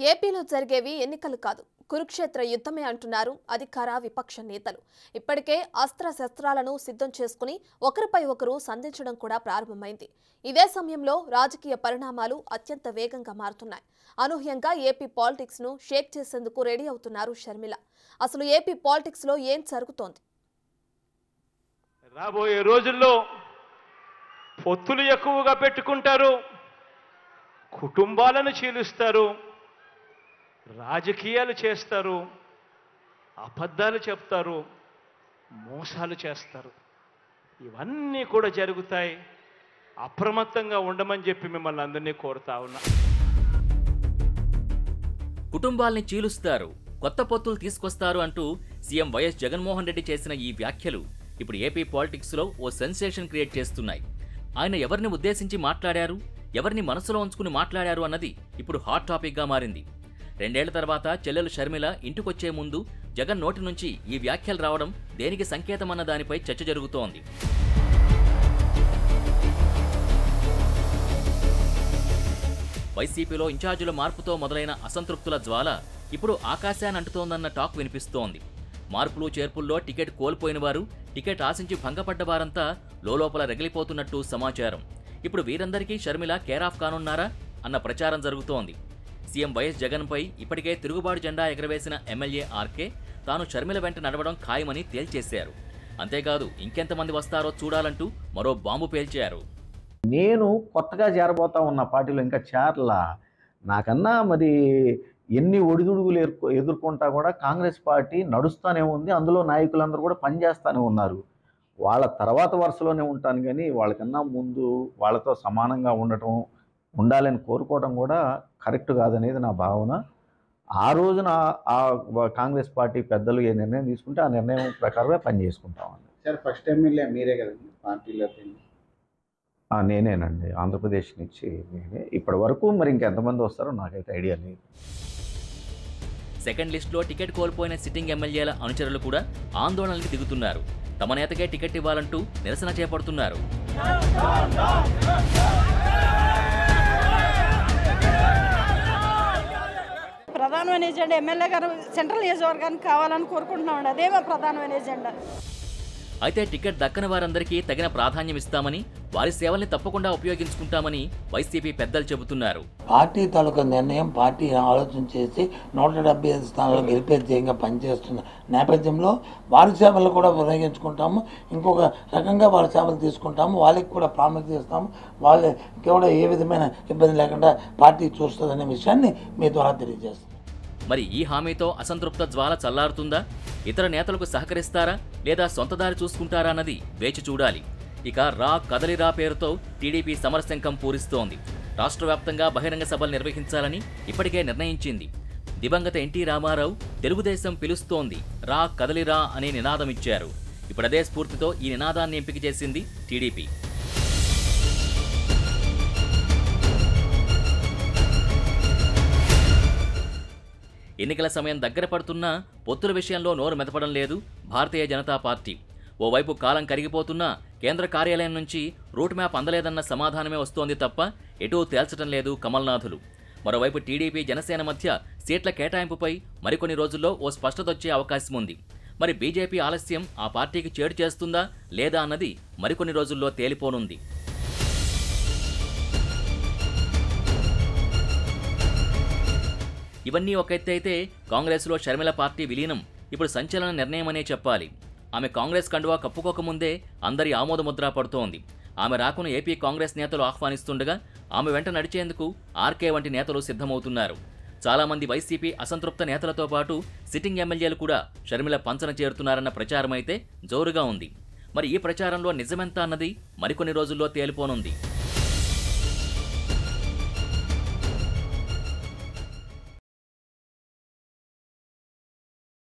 ఏపీలో జరిగేవి ఎన్నికలు కాదు, కురుక్షేత్ర యుద్ధమే అంటున్నారు అధికార విపక్ష నేతలు. ఇప్పటికే అస్త్రశస్త్రాలను సిద్ధం చేసుకుని ఒకరిపై ఒకరు సంధించడం కూడా ప్రారంభమైంది. ఇదే సమయంలో రాజకీయ పరిణామాలు అత్యంత వేగంగా మారుతున్నాయి. అనూహ్యంగా ఏపీ పాలిటిక్స్ ను షేక్ చేసేందుకు రెడీ అవుతున్నారు షర్మిల. అసలు ఏపీ పాలిటిక్స్ లో ఏం జరుగుతోంది? రాబోయే రోజుల్లో పొత్తులు ఎక్కువగా పెట్టుకుంటారు, కుటుంబాలను చీలుస్తారు, రాజకీయాలు చేస్తారు, అబద్ధాలు చెప్తారు, మోసాలు చేస్తారు. ఇవన్నీ కూడా జరుగుతాయి. అప్రమత్తంగా ఉండమని చెప్పి మిమ్మల్ని అందరినీ కోరుతా ఉన్నా. కుటుంబాల్ని చీలుస్తారు, కొత్త పొత్తులు తీసుకొస్తారు అంటూ సీఎం వైఎస్ జగన్మోహన్ రెడ్డి చేసిన ఈ వ్యాఖ్యలు ఇప్పుడు ఏపీ పాలిటిక్స్ లో ఓ సెన్సేషన్ క్రియేట్ చేస్తున్నాయి. ఆయన ఎవరిని ఉద్దేశించి మాట్లాడారు, ఎవరిని మనసులో ఉంచుకుని మాట్లాడారు అన్నది ఇప్పుడు హాట్ టాపిక్ గా మారింది. 2 ఏళ్ల తర్వాత చెల్లెలు షర్మిల ఇంటికొచ్చే ముందు జగన్ నోటి నుంచి ఈ వ్యాఖ్యలు రావడం దేనికి సంకేతమన్న దానిపై చర్చ జరుగుతోంది. వైసీపీలో ఇన్ఛార్జీల మార్పుతో మొదలైన అసంతృప్తుల జ్వాల ఇప్పుడు ఆకాశాన్ని అంటుతోందన్న టాక్ వినిపిస్తోంది. మార్పులు చేర్పుల్లో టికెట్ కోల్పోయిన వారు, టికెట్ ఆశించి భంగపడ్డ వారంతా లోలోపల రగిలిపోతున్నట్టు సమాచారం. ఇప్పుడు వీరందరికీ షర్మిల కేరాఫ్ కానున్నారా అన్న ప్రచారం జరుగుతోంది. సీఎం వైఎస్ జగన్పై ఇప్పటికే తిరుగుబాటు జెండా ఎగరవేసిన ఎమ్మెల్యే ఆర్కే తాను షర్మిల వెంట నడవడం ఖాయమని తేల్చేశారు. అంతేకాదు ఇంకెంతమంది వస్తారో చూడాలంటూ మరో బాంబు పేల్చారు. నేను కొత్తగా చేరబోతా ఉన్న పార్టీలో ఇంకా చేరలా. నాకన్నా మరి ఎన్ని ఒడిదుడుగులు ఎదుర్కొంటా కూడా కాంగ్రెస్ పార్టీ నడుస్తూనే ఉంది. అందులో నాయకులందరూ కూడా పనిచేస్తూనే ఉన్నారు. వాళ్ళ తర్వాత వరుసలోనే ఉంటాను, కానీ వాళ్ళకన్నా ముందు వాళ్ళతో సమానంగా ఉండాలని కోరుకోవడం కూడా కరెక్ట్ కాదనేది నా భావన. ఆ రోజున ఆ కాంగ్రెస్ పార్టీ పెద్దలు ఏ నిర్ణయం తీసుకుంటే ఆ నిర్ణయం ప్రకారమే పనిచేసుకుంటామండి. సార్, ఫస్ట్ ఎమ్మెల్యే మీరే కదండి పార్టీలో? నేనేనండి, ఆంధ్రప్రదేశ్ నుంచి నేనే. ఇప్పటి వరకు మరి ఇంకెంతమంది వస్తారో నాకైతే ఐడియా లేదు. సెకండ్ లిస్టులో టికెట్ కోల్పోయిన సిట్టింగ్ ఎమ్మెల్యేల అనుచరులు కూడా ఆందోళనలకు దిగుతున్నారు. తమ నేతకే టికెట్ ఇవ్వాలంటూ నిరసన చేపడుతున్నారు. ప్రధానమైన ఎజెండా ఎమ్మెల్యే గారు సెంట్రల్ నియోజకవర్గానికి కావాలని కోరుకుంటున్నామండి. అదే మా ప్రధానమైన ఎజెండా. అయితే టికెట్ దక్కని వారందరికీ తగిన ప్రాధాన్యం ఇస్తామని, వారి సేవల్ని తప్పకుండా ఉపయోగించుకుంటామని వైసీపీ పెద్దలు చెబుతున్నారు. పార్టీ తాలూకా నిర్ణయం పార్టీ ఆలోచన చేసి 175 స్థానాలు గెలిపే ధ్యేయంగా పనిచేస్తున్న నేపథ్యంలో వారి సేవలు కూడా వినియోగించుకుంటాము. ఇంకొక రకంగా వారి సేవలు తీసుకుంటాము, వాళ్ళకి కూడా ప్రాముఖ్యత ఇస్తాము. వాళ్ళకి కూడా ఏ విధమైన ఇబ్బంది లేకుండా పార్టీ చూస్తుందనే విషయాన్ని మీ ద్వారా తెలియజేస్తాం. మరి ఈ హామీతో అసంతృప్త జ్వాల చల్లారుతుందా? ఇతర నేతలకు సహకరిస్తారా లేదా సొంత దారి చూసుకుంటారా అన్నది వేచి చూడాలి. ఇక రా కదలిరా పేరుతో టీడీపీ సమరశంఖం పూరిస్తోంది. రాష్ట్ర వ్యాప్తంగా బహిరంగ సభలు నిర్వహించాలని ఇప్పటికే నిర్ణయించింది. దివంగత ఎన్టీ రామారావు తెలుగుదేశం పిలుస్తోంది, రా కదలిరా అనే నినాదం ఇచ్చారు. ఇప్పుడదే స్ఫూర్తితో ఈ నినాదాన్ని ఎంపిక చేసింది టీడీపీ. ఎన్నికల సమయం దగ్గర పడుతున్నా పొత్తుల విషయంలో నోరు మెదపడం లేదు భారతీయ జనతా పార్టీ. ఓవైపు కాలం కరిగిపోతున్నా కేంద్ర కార్యాలయం నుంచి రూట్ మ్యాప్ అందలేదన్న సమాధానమే వస్తోంది తప్ప ఎటూ తేల్చడం లేదు కమల్నాథులు. మరోవైపు టీడీపీ జనసేన మధ్య సీట్ల కేటాయింపుపై మరికొన్ని రోజుల్లో ఓ స్పష్టత వచ్చే అవకాశం ఉంది. మరి బీజేపీ ఆలస్యం ఆ పార్టీకి చేటు చేస్తుందా లేదా అన్నది మరికొన్ని రోజుల్లో తేలిపోనుంది. ఇవన్నీ ఒక ఎత్తు అయితే కాంగ్రెస్లో షర్మిల పార్టీ విలీనం ఇప్పుడు సంచలన నిర్ణయమనే చెప్పాలి. ఆమె కాంగ్రెస్ కండువా కప్పుకోకముందే అందరి ఆమోదముద్ర పడుతోంది. ఆమె రాకును ఏపీ కాంగ్రెస్ నేతలు ఆహ్వానిస్తుండగా ఆమె వెంట నడిచేందుకు ఆర్కే వంటి నేతలు సిద్ధమవుతున్నారు. చాలామంది వైసీపీ అసంతృప్త నేతలతో పాటు సిట్టింగ్ ఎమ్మెల్యేలు కూడా షర్మిల పంచన చేరుతున్నారన్న ప్రచారం అయితే జోరుగా ఉంది. మరి ఈ ప్రచారంలో నిజమెంత అన్నది మరికొన్ని రోజుల్లో తేలిపోనుంది.